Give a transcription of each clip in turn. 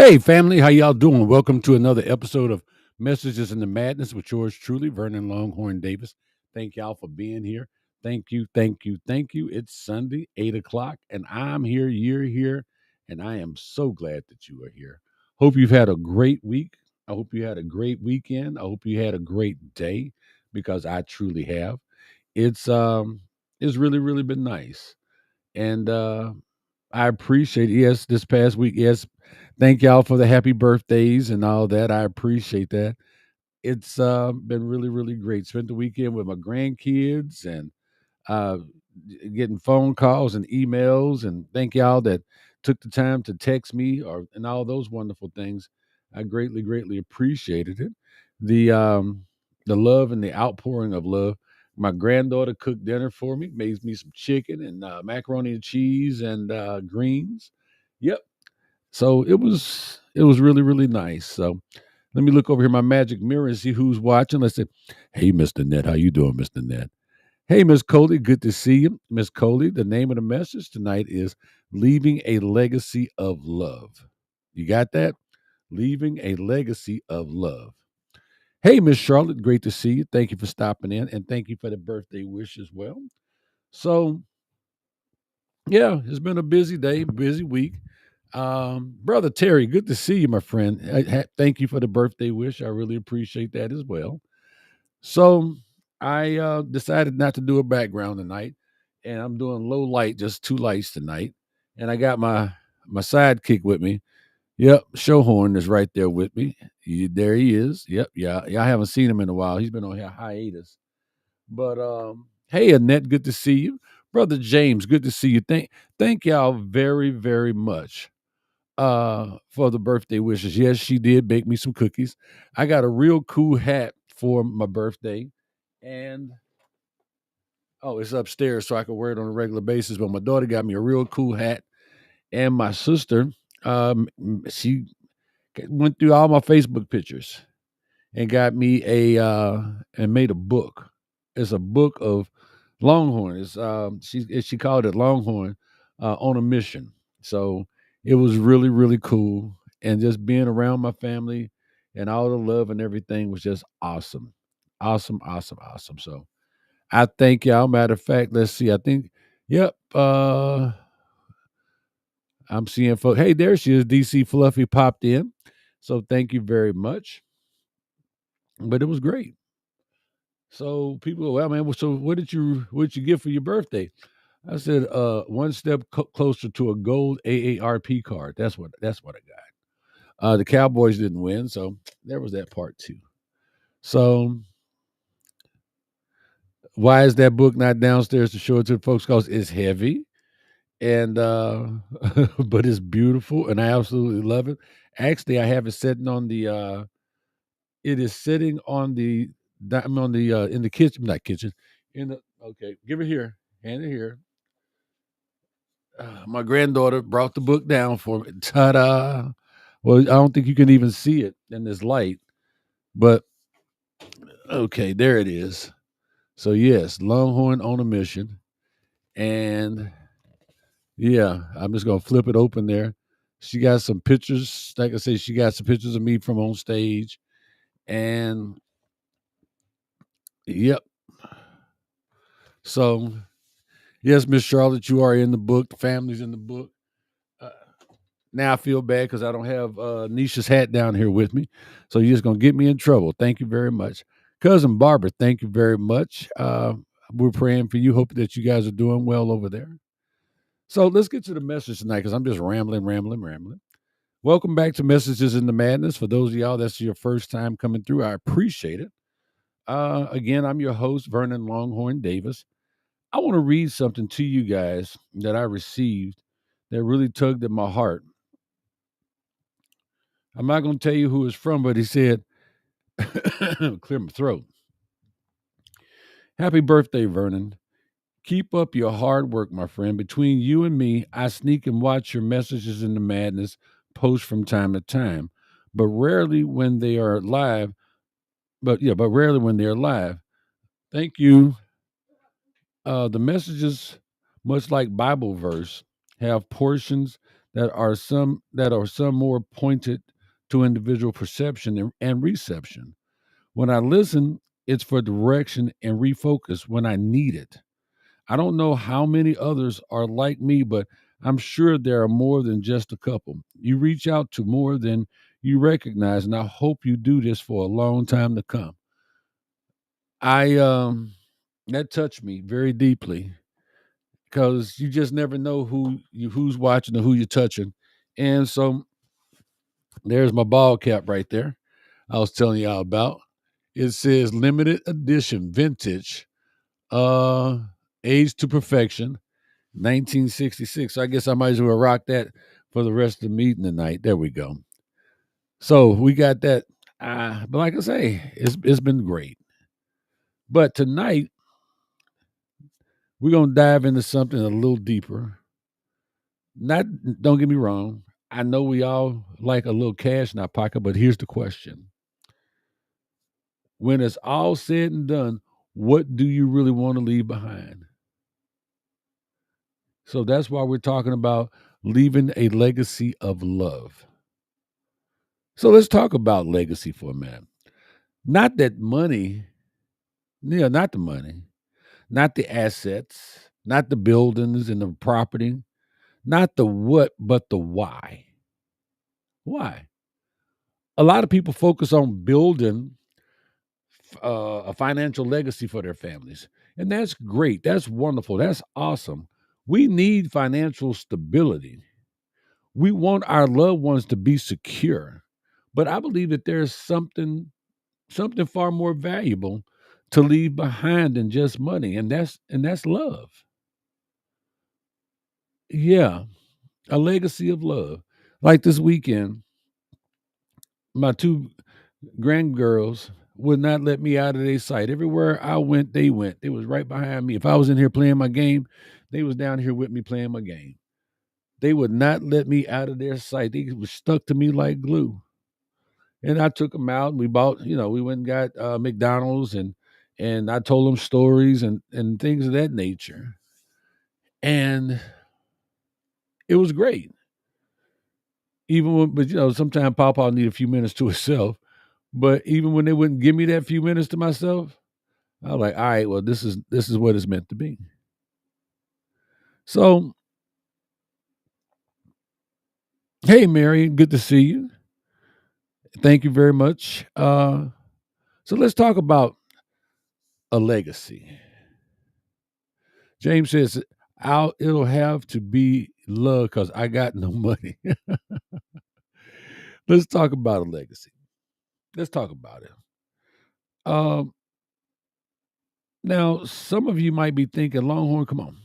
Hey, family, how y'all doing? Welcome to another episode of Messages in the Madness with yours truly, Vernon Longhorn Davis. Thank y'all for being here. Thank you, thank you, thank you. It's Sunday, 8 o'clock, and I'm here, you're here, and I am so glad that you are here. Hope you've had a great week. I hope you had a great weekend. I hope you had a great day because I truly have. It's really, really been nice. And I appreciate it. Yes, this past week. Yes, thank y'all for the happy birthdays and all that. I appreciate that. It's been really, really great. Spent the weekend with my grandkids and uh, getting phone calls and emails. And thank y'all that took the time to text me or and all those wonderful things. I greatly, greatly appreciated it. The um, the love and the outpouring of love. My granddaughter cooked dinner for me, made me some chicken and macaroni and cheese and greens. Yep. So it was really, really nice. So let me look over here my magic mirror and see who's watching. Let's say, hey, Mr. Net, how you doing, Mr. Net? Hey, Miss Coley, good to see you. Miss Coley, the name of the message tonight is Leaving a Legacy of Love. You got that? Leaving a Legacy of Love. Hey, Miss Charlotte, great to see you. Thank you for stopping in and thank you for the birthday wish as well. So, yeah, it's been a busy day, busy week. Brother Terry, good to see you, my friend. Thank you for the birthday wish. I really appreciate that as well. So I decided not to do a background tonight, and I'm doing low light, just two lights tonight. And I got my sidekick with me. Yep, Showhorn is right there with me. There he is. Yep, yeah, yeah. I haven't seen him in a while. He's been on here hiatus. But hey, Annette, good to see you, brother James. Good to see you. Thank y'all very very much for the birthday wishes. Yes, she did bake me some cookies. I got a real cool hat for my birthday, and oh, it's upstairs so I can wear it on a regular basis. But my daughter got me a real cool hat, and my sister, she went through all my Facebook pictures and got me a and made a book. It's a book of Longhorn. She called it Longhorn on a Mission. So it was really really cool, and just being around my family and all the love and everything was just awesome, awesome, awesome, awesome. So I thank y'all. Matter of fact, let's see. I think, yep. I'm seeing folks. Hey, there she is. DC Fluffy popped in. So thank you very much. But it was great. So people go, well, man, so what did you get for your birthday? I said, one step closer to a gold AARP card. That's what I got. The Cowboys didn't win, so there was that part too. So why is that book not downstairs to show it to the folks? Because it's heavy and but it's beautiful and I absolutely love it. Actually, I have it sitting on the it is sitting on the on the in the kitchen, not kitchen, in the okay, give it here. Hand it here. My granddaughter brought the book down for me. Ta-da! Well, I don't think you can even see it in this light, but okay, there it is. So yes, Longhorn on a Mission, and yeah, I'm just gonna flip it open there. She got some pictures. Like I say, she got some pictures of me from on stage, and yep. So yes, Miss Charlotte, you are in the book. The family's in the book. Uh, Now I feel bad because I don't have Nisha's hat down here with me. So you're just gonna get me in trouble. Thank you very much. Cousin Barbara, thank you very much. We're praying for you. Hope that you guys are doing well over there. So let's get to the message tonight because I'm just rambling, rambling, rambling. Welcome back to Messages in the Madness. For those of y'all that's your first time coming through, I appreciate it. Again, I'm your host, Vernon Longhorn Davis. I want to read something to you guys that I received that really tugged at my heart. I'm not going to tell you who it's from, but he said, clear my throat. Happy birthday, Vernon. Keep up your hard work, my friend. Between you and me, I sneak and watch your Messages in the Madness post from time to time, but rarely when they are live. But rarely when they're live. Thank you. The messages, much like Bible verse, have portions that are some more pointed to individual perception and reception. When I listen, it's for direction and refocus when I need it. I don't know how many others are like me, but I'm sure there are more than just a couple. You reach out to more than you recognize, and I hope you do this for a long time to come. I That touched me very deeply because you just never know who's watching or who you're touching. And so there's my ball cap right there. I was telling y'all about. It says limited edition vintage, uh, age to perfection, 1966. So I guess I might as well rock that for the rest of the meeting tonight. There we go. So we got that. But like I say, it's been great. But tonight we're gonna dive into something a little deeper. Not Don't get me wrong. I know we all like a little cash in our pocket, but here's the question: when it's all said and done, what do you really want to leave behind? So that's why we're talking about leaving a legacy of love. So let's talk about legacy for a minute. Not that money, not the money, not the assets, not the buildings and the property, not the what, but the why. Why? A lot of people focus on building a financial legacy for their families. And that's great. That's wonderful. That's awesome. We need financial stability. We want our loved ones to be secure. But I believe that there's something far more valuable to leave behind than just money, and that's love. Yeah, a legacy of love. Like this weekend, my two grandgirls would not let me out of their sight. Everywhere I went, they went. They was right behind me. If I was in here playing my game, they was down here with me playing my game. They would not let me out of their sight. They was stuck to me like glue. And I took them out and we bought, we went and got McDonald's and I told them stories and things of that nature. And it was great. Even when, but sometimes Papa need a few minutes to himself. But even when they wouldn't give me that few minutes to myself, I was like, all right, well, this is what it's meant to be. So, hey, Mary, good to see you. Thank you very much. So let's talk about a legacy. James says, it'll have to be love because I got no money. Let's talk about a legacy. Let's talk about it. Um, Now, some of you might be thinking, Longhorn, come on.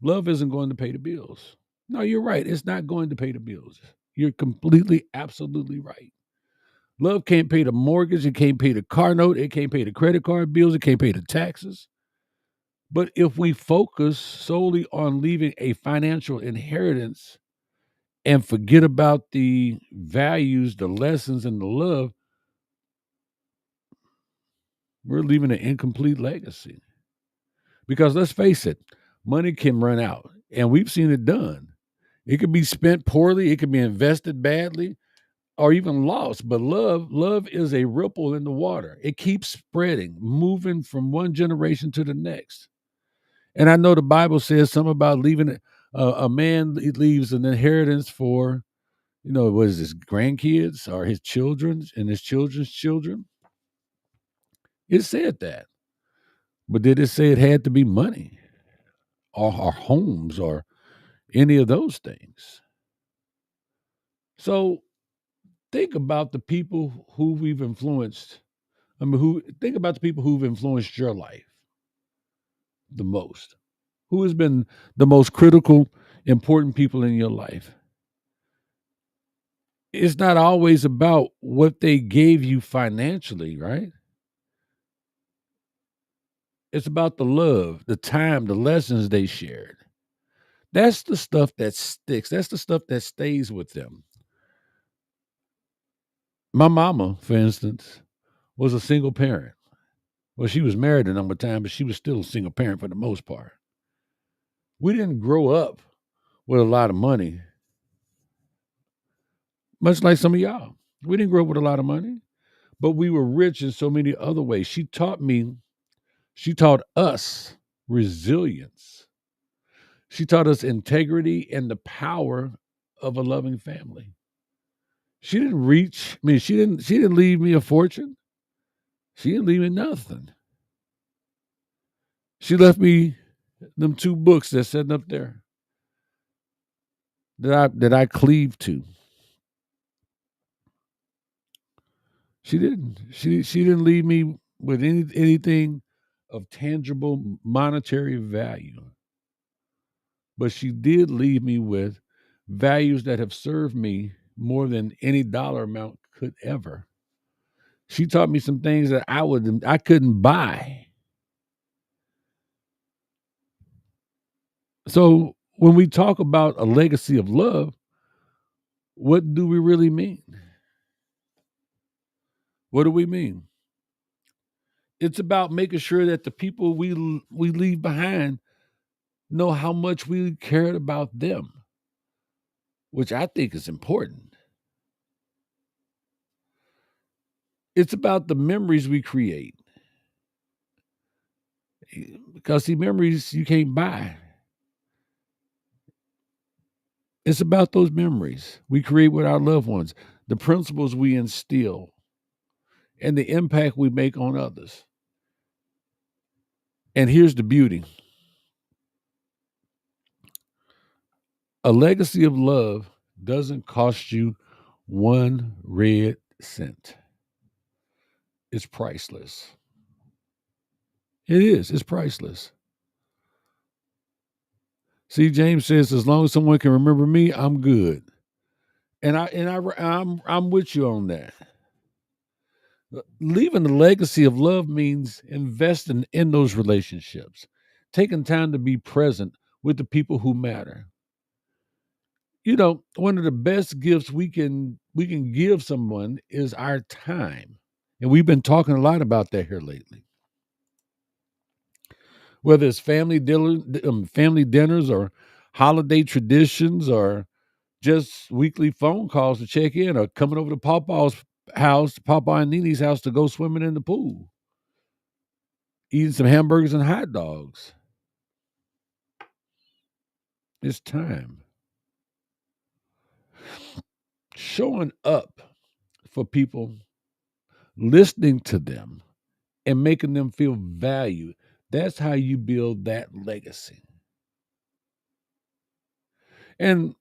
Love isn't going to pay the bills. No, you're right. It's not going to pay the bills. You're completely, absolutely right. Love can't pay the mortgage. It can't pay the car note. It can't pay the credit card bills. It can't pay the taxes. But if we focus solely on leaving a financial inheritance and forget about the values, the lessons, and the love, we're leaving an incomplete legacy. Because let's face it, money can run out, and we've seen it done. It could be spent poorly, it could be invested badly, or even lost. But love is a ripple in the water. It keeps spreading, moving from one generation to the next. And I know the Bible says something about leaving a man leaves an inheritance for, what is this, grandkids or his children and his children's children. It said that. But did it say it had to be money or homes or any of those things? So think about the people who we've influenced. Who think about the people who've influenced your life the most. Who has been the most critical, important people in your life? It's not always about what they gave you financially, right? It's about the love, the time, the lessons they shared. That's the stuff that sticks. That's the stuff that stays with them. My mama, for instance, was a single parent. Well, she was married a number of times, but she was still a single parent for the most part. We didn't grow up with a lot of money. much like some of y'all. We didn't grow up with a lot of money, but we were rich in so many other ways. She taught us resilience. She taught us integrity and the power of a loving family. She didn't leave me a fortune. She didn't leave me nothing. She left me them two books that's sitting up there that I cleave to. She didn't. She didn't leave me with anything of tangible monetary value. But she did leave me with values that have served me more than any dollar amount could ever. She taught me some things that I couldn't buy. So when we talk about a legacy of love, what do we really mean? What do we mean? It's about making sure that the people we leave behind know how much we cared about them, which I think is important. It's about the memories we create. Because see, memories you can't buy. It's about those memories we create with our loved ones, the principles we instill, and the impact we make on others. And here's the beauty: a legacy of love doesn't cost you one red cent. It's priceless. It is. It's priceless. See, James says, as long as someone can remember me, I'm good. I'm with you on that. Leaving a legacy of love means investing in those relationships, taking time to be present with the people who matter. You know, one of the best gifts we can give someone is our time. And we've been talking a lot about that here lately. Whether it's family dinners or holiday traditions or just weekly phone calls to check in or coming over to Papa and Nini's house to go swimming in the pool, eating some hamburgers and hot dogs. It's time. Showing up for people, listening to them, and making them feel valued. That's how you build that legacy. And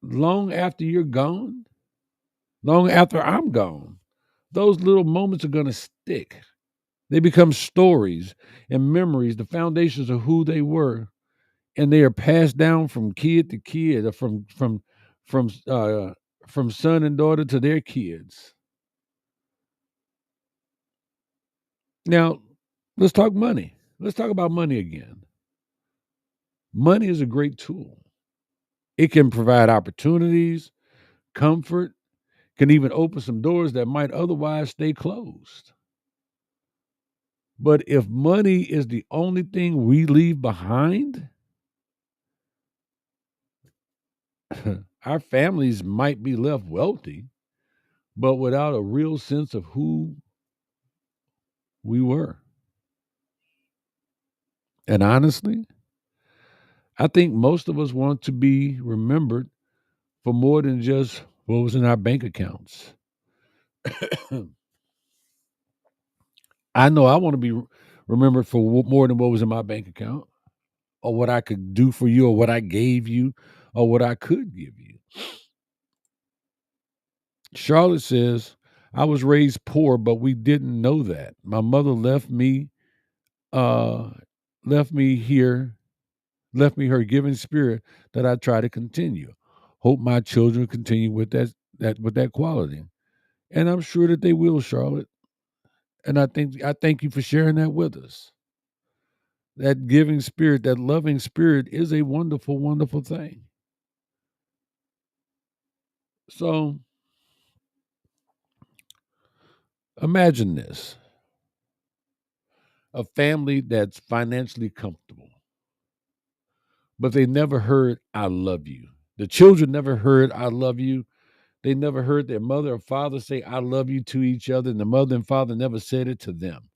long after you're gone, long after I'm gone, those little moments are going to stick. They become stories and memories, the foundations of who they were, and they are passed down from kid to kid, or from from son and daughter to their kids. Now, let's talk money. Let's talk about money again. Money is a great tool. It can provide opportunities, comfort, can even open some doors that might otherwise stay closed. But if money is the only thing we leave behind, our families might be left wealthy, but without a real sense of who we were. And honestly, I think most of us want to be remembered for more than just what was in our bank accounts. I know I want to be remembered for more than what was in my bank account, or what I could do for you, or what I gave you, or what I could give you. Charlotte says, I was raised poor, but we didn't know that. My mother uh, left me here, left me her giving spirit that I try to continue. Hope my children continue with that quality. And I'm sure that they will, Charlotte. And I thank you for sharing that with us. That giving spirit, that loving spirit is a wonderful, wonderful thing. So imagine this: a family that's financially comfortable, but they never heard I love you. The children never heard I love you. They never heard their mother or father say, I love you to each other, and the mother and father never said it to them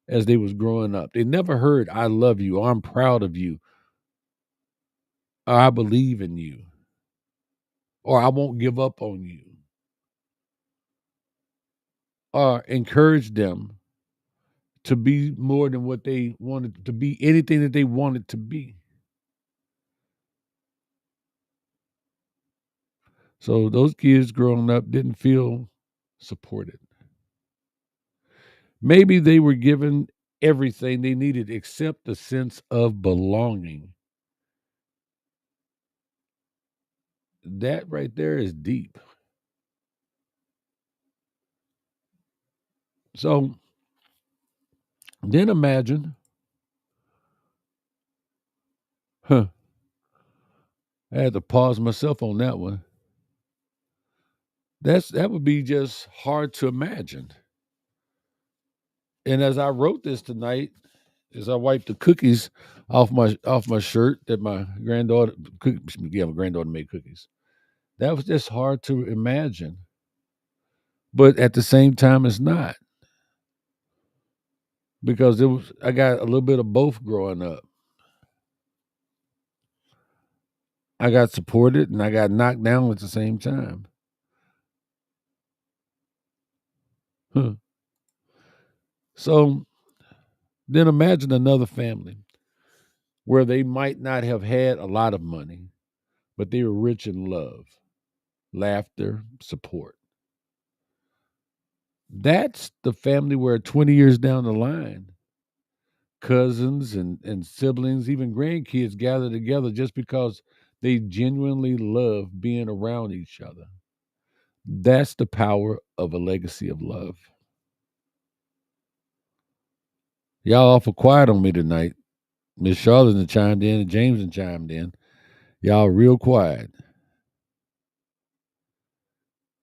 as they was growing up. They never heard, I love you, or I'm proud of you, or I believe in you, or I won't give up on you, or encourage them to be more than what they wanted to be, anything that they wanted to be. So those kids growing up didn't feel supported. Maybe they were given everything they needed except the sense of belonging. That right there is deep. So then imagine, huh, I had to pause myself on that one. That would be just hard to imagine. And as I wrote this tonight, as I wiped the cookies off my shirt that my granddaughter, yeah, my granddaughter made cookies. That was just hard to imagine, but at the same time, it's not because I got a little bit of both growing up. I got supported and I got knocked down at the same time. Huh. So then imagine another family where they might not have had a lot of money, but they were rich in love, laughter, support. That's the family where 20 years down the line, cousins and siblings, even grandkids gather together just because they genuinely love being around each other. That's the power of a legacy of love. Y'all awful quiet on me tonight. Miss Charlotte done chimed in and James done chimed in. Y'all real quiet.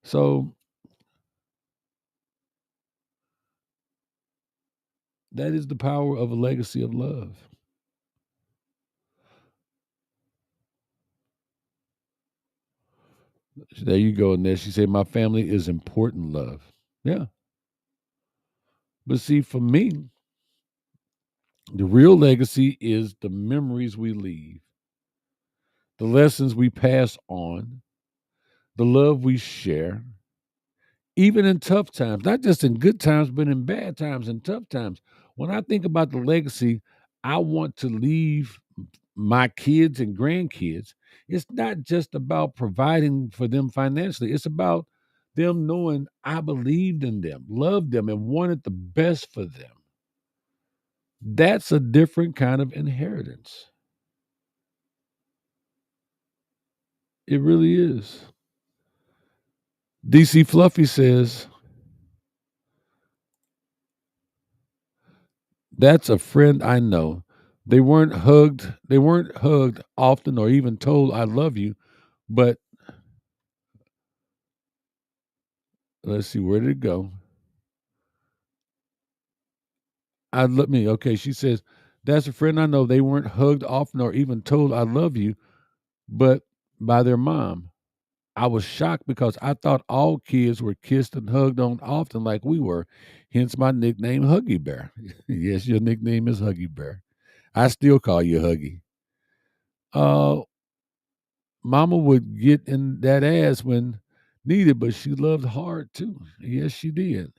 So that is the power of a legacy of love. There you go, Ness. She said, my family is important love. Yeah. But see, for me, the real legacy is the memories we leave, the lessons we pass on, the love we share, even in tough times, not just in good times, but in bad times and tough times. When I think about the legacy I want to leave my kids and grandkids, it's not just about providing for them financially. It's about them knowing I believed in them, loved them, and wanted the best for them. That's a different kind of inheritance. It really is. DC Fluffy says, that's a friend I know. They weren't hugged often or even told I love you, but let's see, where did it go? I love me. Okay, she says, that's a friend I know. They weren't hugged often or even told I love you, but by their mom. I was shocked because I thought all kids were kissed and hugged on often like we were. Hence my nickname, Huggy Bear. Yes, your nickname is Huggy Bear. I still call you Huggy. Uh, Mama would get in that ass when needed, but she loved hard too. Yes, she did.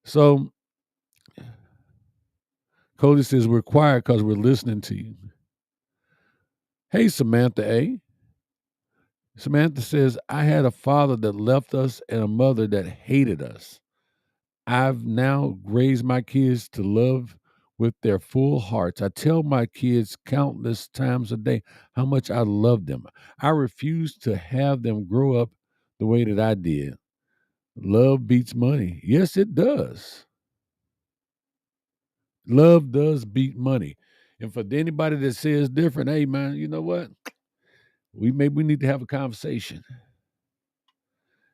So Cody says we're quiet because we're listening to you. Hey, Samantha A. Samantha says, I had a father that left us and a mother that hated us. I've now raised my kids to love with their full hearts. I tell my kids countless times a day how much I love them. I refuse to have them grow up the way that I did. Love beats money. Yes, it does. Love does beat money. And for anybody that says different, hey man, you know what? We need to have a conversation.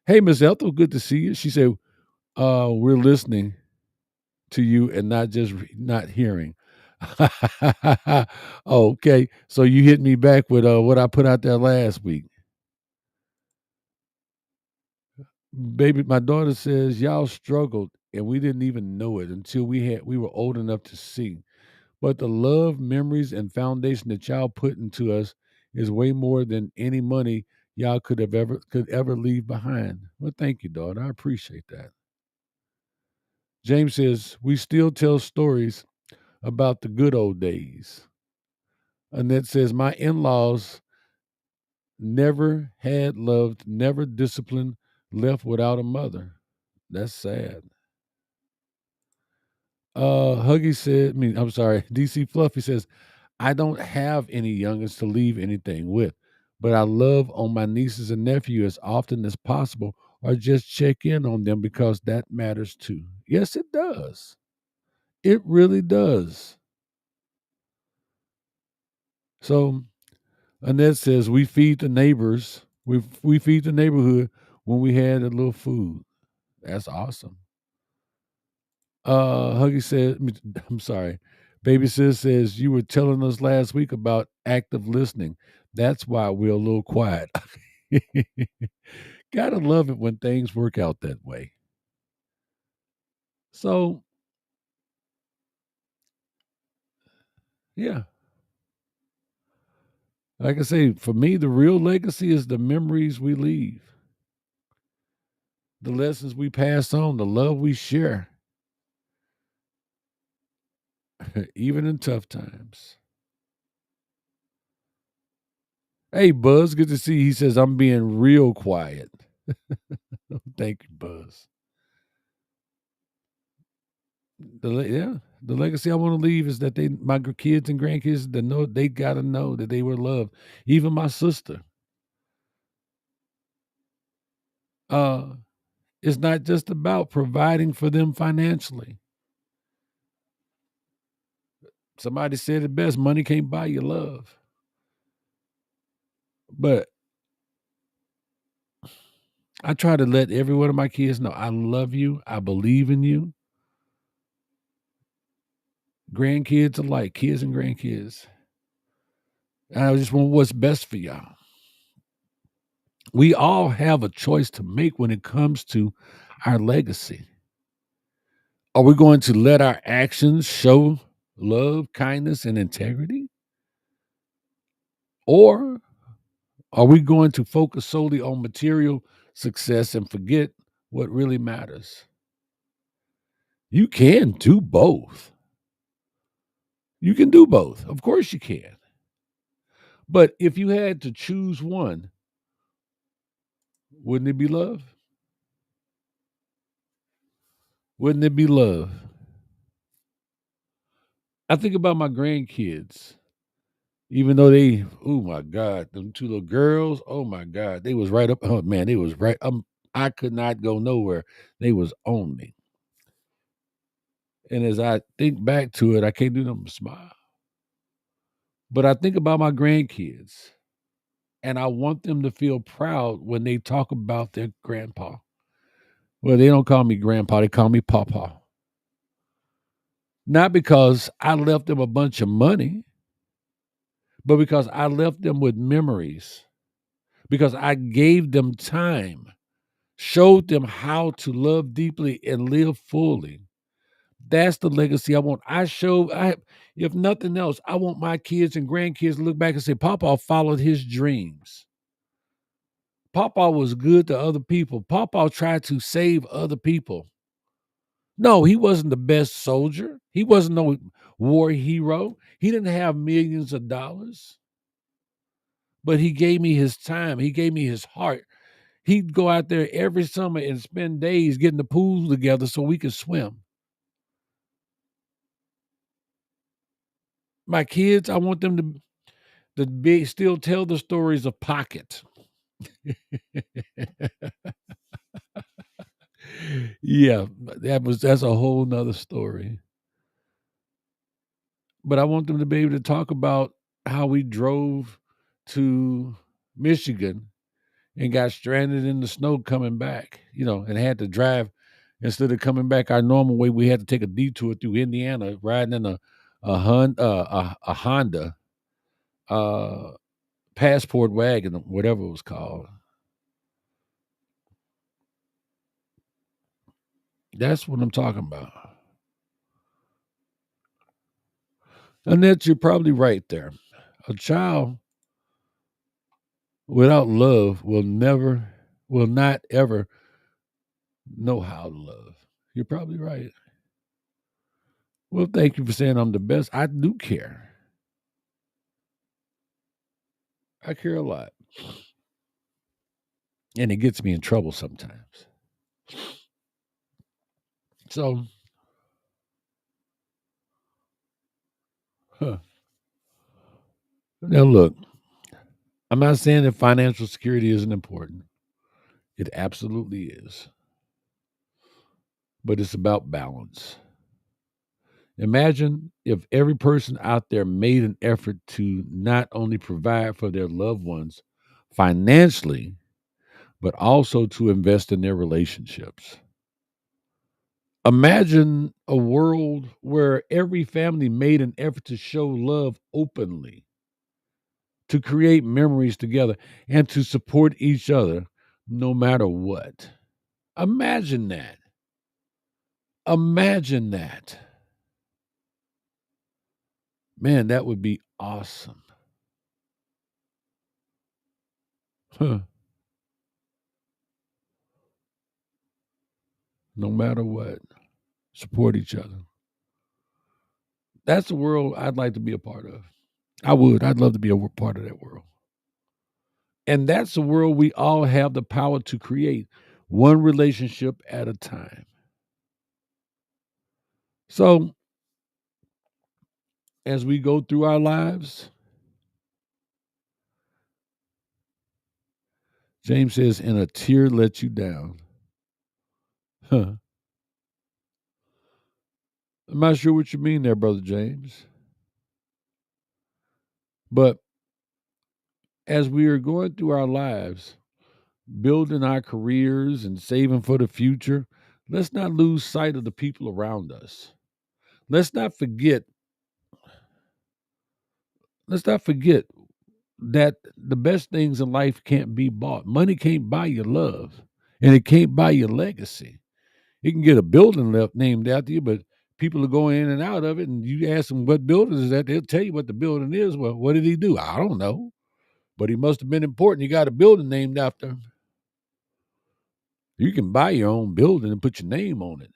Hey, Miss Ethel, good to see you. She said, we're listening to you and not just not hearing. Okay, so you hit me back with what I put out there last week. Baby, my daughter says y'all struggled and we didn't even know it until we were old enough to see. But the love, memories, and foundation that y'all put into us is way more than any money y'all could ever leave behind. Well, thank you, daughter. I appreciate that. James says we still tell stories about the good old days. Annette says my in-laws never had loved, never disciplined, left without a mother. That's sad. Huggy said, I'm sorry, DC Fluffy says, I don't have any youngins to leave anything with, but I love on my nieces and nephew as often as possible or just check in on them because that matters too. Yes, it does. It really does. So Annette says we feed the neighbors. We feed the neighborhood when we had a little food. That's awesome. Huggy said, I'm sorry. Baby sis says you were telling us last week about active listening. That's why we're a little quiet. Gotta love it when things work out that way. So yeah, like I say, for me, the real legacy is the memories we leave, the lessons we pass on, the love we share, even in tough times. Hey, Buzz, good to see you. He says, I'm being real quiet. Thank you, Buzz. Yeah, the legacy I want to leave is that my kids and grandkids, they got to know that they were loved. Even my sister. Uh, it's not just about providing for them financially. Somebody said it best: money can't buy you love. But I try to let every one of my kids know I love you, I believe in you. Grandkids alike, kids and grandkids. I just want what's best for y'all. We all have a choice to make when it comes to our legacy. Are we going to let our actions show love, kindness, and integrity? Or are we going to focus solely on material success and forget what really matters? You can do both. You can do both. Of course you can. But if you had to choose one, wouldn't it be love? Wouldn't it be love? I think about my grandkids, even though oh my God, them two little girls, oh my God, they was right up, oh man, they was right. I could not go nowhere. They was on me. And as I think back to it, I can't do nothing but smile. But I think about my grandkids, and I want them to feel proud when they talk about their grandpa. Well, they don't call me grandpa, they call me papa. Not because I left them a bunch of money, but because I left them with memories, because I gave them time, showed them how to love deeply and live fully. That's the legacy I want. If nothing else, I want my kids and grandkids to look back and say, Papa followed his dreams. Papa was good to other people. Papa tried to save other people. No, he wasn't the best soldier. He wasn't no war hero. He didn't have millions of dollars, but he gave me his time. He gave me his heart. He'd go out there every summer and spend days getting the pool together so we could swim. My kids, I want them to still tell the stories of Pocket. Yeah, that's a whole nother story. But I want them to be able to talk about how we drove to Michigan and got stranded in the snow coming back, and had to drive instead of coming back our normal way. We had to take a detour through Indiana, riding in a Honda uh, passport wagon, whatever it was called. That's what I'm talking about. Annette, you're probably right there. A child without love will not ever know how to love. You're probably right. Well, thank you for saying I'm the best. I do care. I care a lot. And it gets me in trouble sometimes. So, huh. Now look, I'm not saying that financial security isn't important. It absolutely is. But it's about balance. Imagine if every person out there made an effort to not only provide for their loved ones financially, but also to invest in their relationships. Imagine a world where every family made an effort to show love openly, to create memories together, and to support each other no matter what. Imagine that. Imagine that. Man, that would be awesome. Huh. No matter what, support each other. That's the world I'd like to be a part of. I would. I'd love to be a part of that world. And that's the world we all have the power to create, one relationship at a time. So, as we go through our lives, James says, and a tear lets you down. Huh. I'm not sure what you mean there, Brother James. But as we are going through our lives, building our careers and saving for the future, let's not lose sight of the people around us. Let's not forget, let's not forget that the best things in life can't be bought. Money can't buy your love, and it can't buy your legacy. You can get a building left named after you, but people are going in and out of it, and you ask them what building is that, they'll tell you what the building is. Well, what did he do? I don't know, but he must have been important. You got a building named after him. You can buy your own building and put your name on it.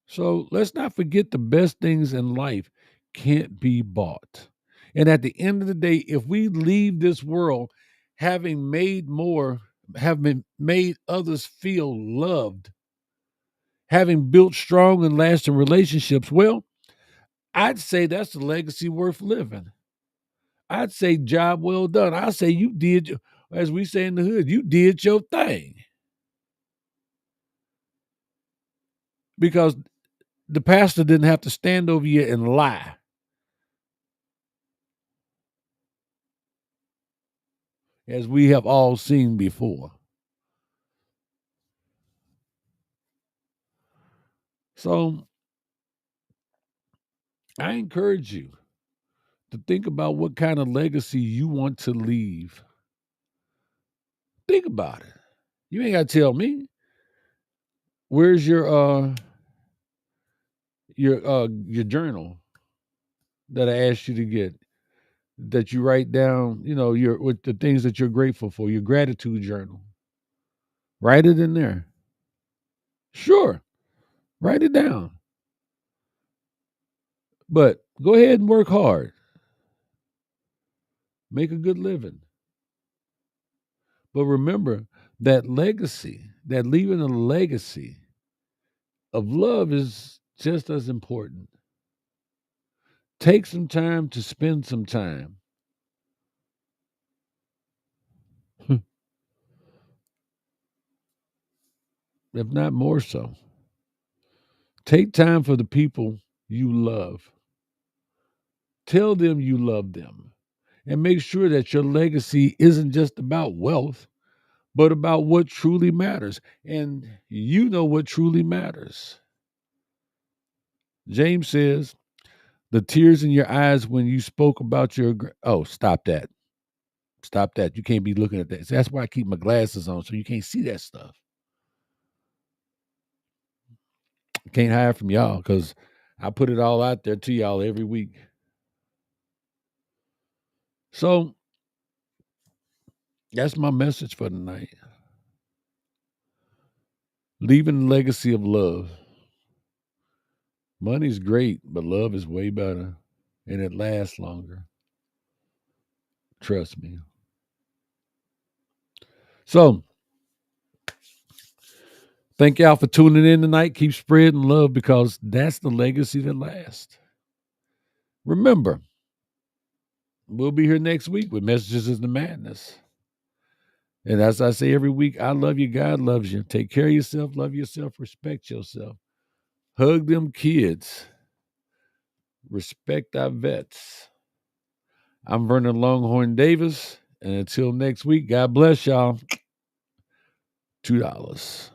So let's not forget the best things in life can't be bought. And at the end of the day, if we leave this world having made more, having made others feel loved, having built strong and lasting relationships, well, I'd say that's a legacy worth living. I'd say job well done. I'd say you did, as we say in the hood, you did your thing. Because the pastor didn't have to stand over you and lie, as we have all seen before. So I encourage you to think about what kind of legacy you want to leave. Think about it. You ain't got to tell me. Where's your journal that I asked you to get, that you write down, your with the things that you're grateful for, your gratitude journal. Write it in there. Sure. Write it down. But go ahead and work hard. Make a good living. But remember that legacy, that leaving a legacy of love is just as important. Take some time to spend some time, if not more so. Take time for the people you love. Tell them you love them. And make sure that your legacy isn't just about wealth, but about what truly matters. And you know what truly matters. James says, the tears in your eyes when you spoke about your. Oh, stop that. Stop that. You can't be looking at that. So that's why I keep my glasses on, so you can't see that stuff. I can't hide from y'all because I put it all out there to y'all every week. So that's my message for tonight. Leaving a legacy of love. Money's great, but love is way better and it lasts longer. Trust me. So, thank y'all for tuning in tonight. Keep spreading love because that's the legacy that lasts. Remember, we'll be here next week with Messages in the Madness. And as I say every week, I love you. God loves you. Take care of yourself. Love yourself. Respect yourself. Hug them kids. Respect our vets. I'm Vernon Longhorn Davis. And until next week, God bless y'all. $2.